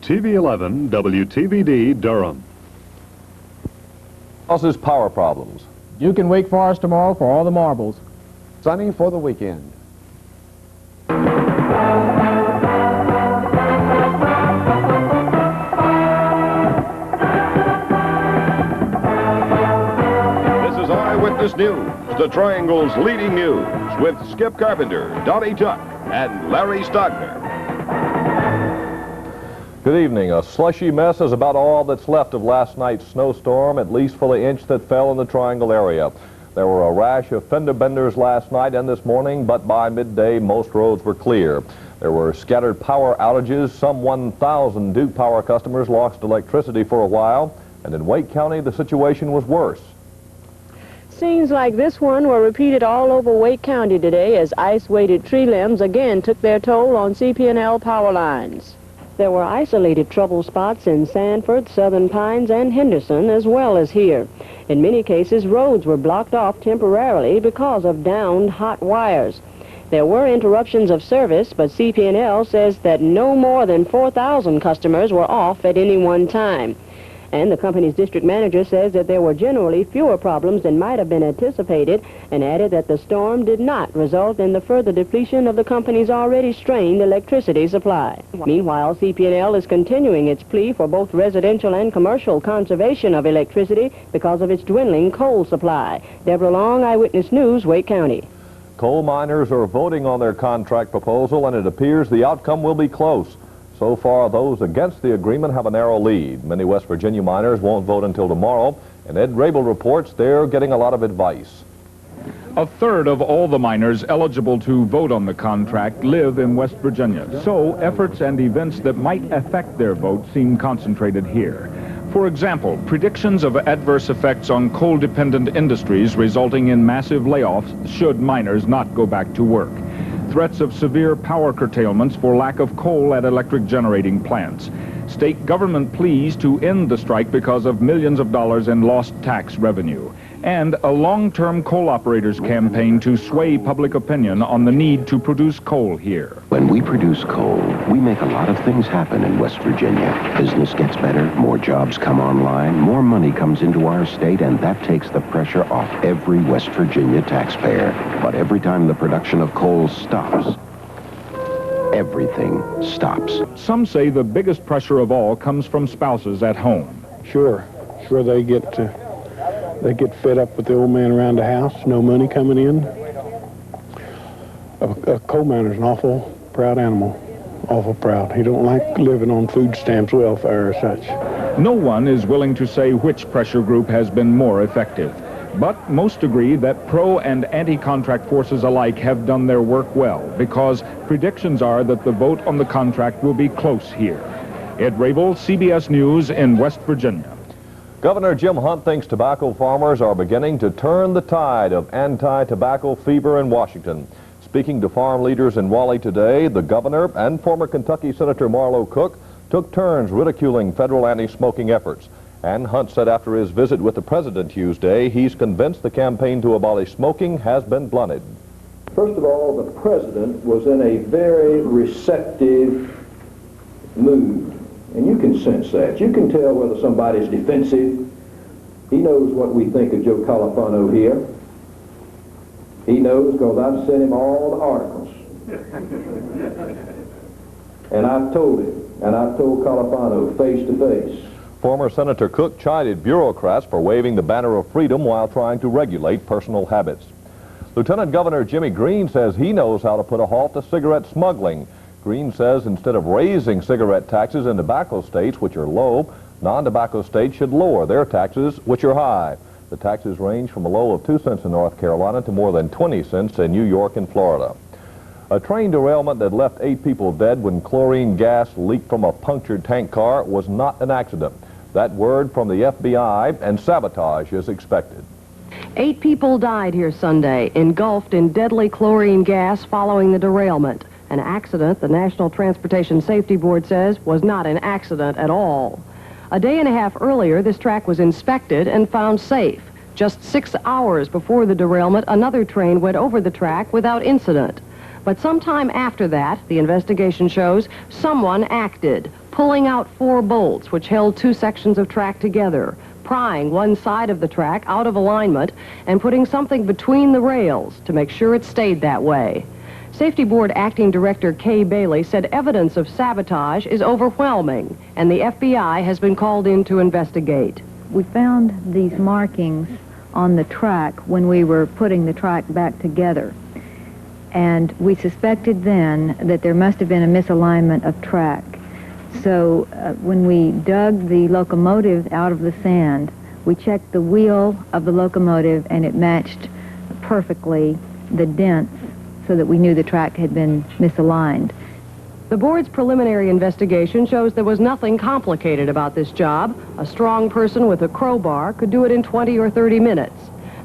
TV 11, WTVD, Durham. Causes power problems. You can Wake Forest tomorrow for all the marbles. Sunny for the weekend. This is Eyewitness News, the Triangle's leading news, with Skip Carpenter, Donnie Tuck, and Larry Stogner. Good evening. A slushy mess is about all that's left of last night's snowstorm, at least for the inch that fell in the Triangle area. There were a rash of fender benders last night and this morning, but by midday most roads were clear. There were scattered power outages. Some 1,000 Duke Power customers lost electricity for a while, and in Wake County the situation was worse. Scenes like this one were repeated all over Wake County today as ice-weighted tree limbs again took their toll on CP&L power lines. There were isolated trouble spots in Sanford, Southern Pines, and Henderson, as well as here. In many cases, roads were blocked off temporarily because of downed hot wires. There were interruptions of service, but CP&L says that no more than 4,000 customers were off at any one time. And the company's district manager says that there were generally fewer problems than might have been anticipated, and added that the storm did not result in the further depletion of the company's already strained electricity supply. Meanwhile, CP&L is continuing its plea for both residential and commercial conservation of electricity because of its dwindling coal supply. Deborah Long, Eyewitness News, Wake County. Coal miners are voting on their contract proposal, and it appears the outcome will be close. So far, those against the agreement have a narrow lead. Many West Virginia miners won't vote until tomorrow, and Ed Grable reports they're getting a lot of advice. A third of all the miners eligible to vote on the contract live in West Virginia, so efforts and events that might affect their vote seem concentrated here. For example, predictions of adverse effects on coal-dependent industries resulting in massive layoffs should miners not go back to work. Threats of severe power curtailments for lack of coal at electric generating plants. State government pleas to end the strike because of millions of dollars in lost tax revenue. And a long-term coal operators campaign to sway public opinion on the need to produce coal here. When we produce coal, we make a lot of things happen in West Virginia. Business gets better, more jobs come online, more money comes into our state, and that takes the pressure off every West Virginia taxpayer. But every time the production of coal stops, everything stops. Some say the biggest pressure of all comes from spouses at home. Sure they get fed up with the old man around the house, no money coming in. A coal miner's an awful proud animal, awful proud. He don't like living on food stamps, welfare or such. No one is willing to say which pressure group has been more effective. But most agree that pro- and anti-contract forces alike have done their work well, because predictions are that the vote on the contract will be close here. Ed Grable, CBS News in West Virginia. Governor Jim Hunt thinks tobacco farmers are beginning to turn the tide of anti-tobacco fever in Washington. Speaking to farm leaders in Raleigh today, the governor and former Kentucky Senator Marlowe Cook took turns ridiculing federal anti-smoking efforts. And Hunt said after his visit with the president Tuesday, he's convinced the campaign to abolish smoking has been blunted. First of all, the president was in a very receptive mood. And you can sense that. You can tell whether somebody's defensive. He knows what we think of Joe Califano here. He knows because I've sent him all the articles. And I've told him, and I've told Califano face to face. Former Senator Cook chided bureaucrats for waving the banner of freedom while trying to regulate personal habits. Lieutenant Governor Jimmy Green says he knows how to put a halt to cigarette smuggling. Green says instead of raising cigarette taxes in tobacco states, which are low, non-tobacco states should lower their taxes, which are high. The taxes range from a low of 2 cents in North Carolina to more than 20 cents in New York and Florida. A train derailment that left 8 people dead when chlorine gas leaked from a punctured tank car was not an accident. That word from the FBI, and sabotage is expected. 8 people died here Sunday, engulfed in deadly chlorine gas following the derailment. An accident, the National Transportation Safety Board says, was not an accident at all. A day and a half earlier, this track was inspected and found safe. Just 6 hours before the derailment, another train went over the track without incident. But sometime after that, the investigation shows, someone acted, pulling out 4 bolts which held 2 sections of track together, prying one side of the track out of alignment, and putting something between the rails to make sure it stayed that way. Safety Board Acting Director Kay Bailey said evidence of sabotage is overwhelming, and the FBI has been called in to investigate. We found these markings on the track when we were putting the track back together, and we suspected then that there must have been a misalignment of track. So when we dug the locomotive out of the sand, we checked the wheel of the locomotive, and it matched perfectly the dents, so that we knew the track had been misaligned. The board's preliminary investigation shows there was nothing complicated about this job. A strong person with a crowbar could do it in 20 or 30 minutes.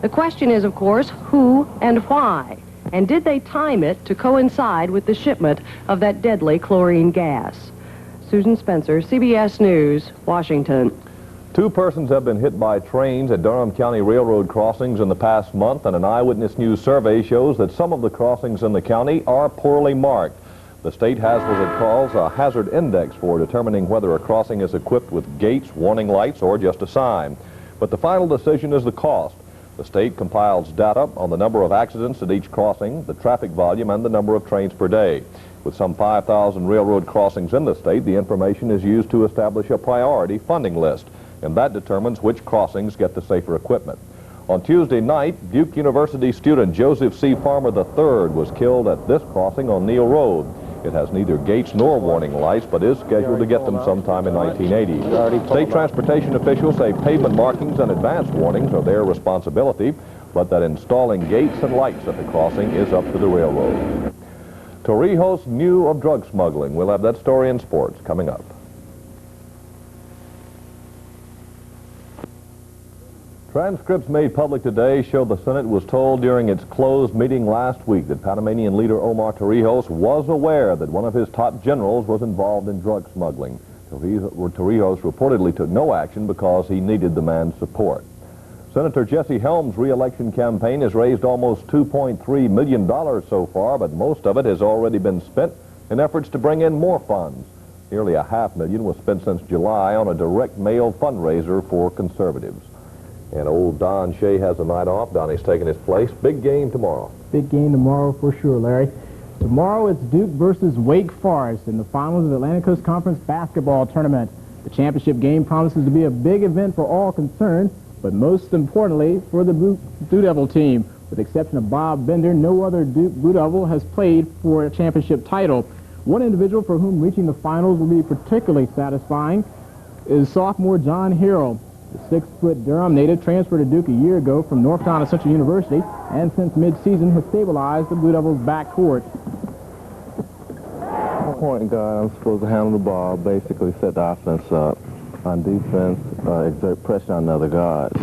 The question is, of course, who and why? And did they time it to coincide with the shipment of that deadly chlorine gas? Susan Spencer, CBS News, Washington. 2 persons have been hit by trains at Durham County Railroad crossings in the past month, and an Eyewitness News survey shows that some of the crossings in the county are poorly marked. The state has what it calls a hazard index for determining whether a crossing is equipped with gates, warning lights, or just a sign. But the final decision is the cost. The state compiles data on the number of accidents at each crossing, the traffic volume, and the number of trains per day. With some 5,000 railroad crossings in the state, the information is used to establish a priority funding list, and that determines which crossings get the safer equipment. On Tuesday night, Duke University student Joseph C. Farmer III was killed at this crossing on Neal Road. It has neither gates nor warning lights, but is scheduled to get them sometime in 1980. State transportation officials say pavement markings and advance warnings are their responsibility, but that installing gates and lights at the crossing is up to the railroad. Torrijos knew of drug smuggling. We'll have that story in sports coming up. Transcripts made public today show the Senate was told during its closed meeting last week that Panamanian leader Omar Torrijos was aware that one of his top generals was involved in drug smuggling. Torrijos reportedly took no action because he needed the man's support. Senator Jesse Helms' re-election campaign has raised almost $2.3 million so far, but most of it has already been spent in efforts to bring in more funds. Nearly $500,000 was spent since July on a direct mail fundraiser for conservatives. And old Don Shea has a night off. Donnie's taking his place. Big game tomorrow. Big game tomorrow for sure, Larry. Tomorrow it's Duke versus Wake Forest in the finals of the Atlantic Coast Conference basketball tournament. The championship game promises to be a big event for all concerned, but most importantly for the Blue Devil team. With the exception of Bob Bender, no other Duke Blue Devil has played for a championship title. One individual for whom reaching the finals will be particularly satisfying is sophomore John Harrell. The 6-foot Durham native transferred to Duke a year ago from North Carolina Central University, and since mid-season has stabilized the Blue Devils' backcourt. Point guard, I'm supposed to handle the ball, basically set the offense up. On defense, exert pressure on the other guards.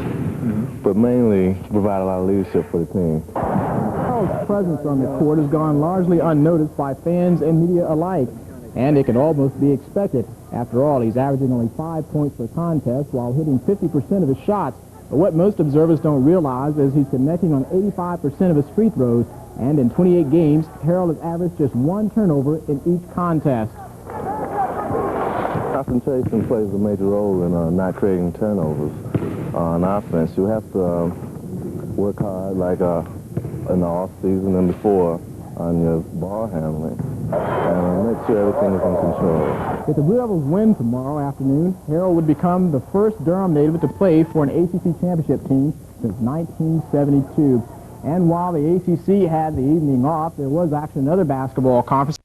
But mainly provide a lot of leadership for the team. Harrell's presence on the court has gone largely unnoticed by fans and media alike, and it can almost be expected. After all, he's averaging only 5 points per contest while hitting 50% of his shots. But what most observers don't realize is he's connecting on 85% of his free throws, and in 28 games, Harrell has averaged just 1 turnover in each contest. Concentration plays a major role in not creating turnovers on offense. You have to work hard, like in the off-season and before, on your ball handling, and make sure everything is in control. If the Blue Devils win tomorrow afternoon, Harrell would become the first Durham native to play for an ACC championship team since 1972. And while the ACC had the evening off, there was actually another basketball conference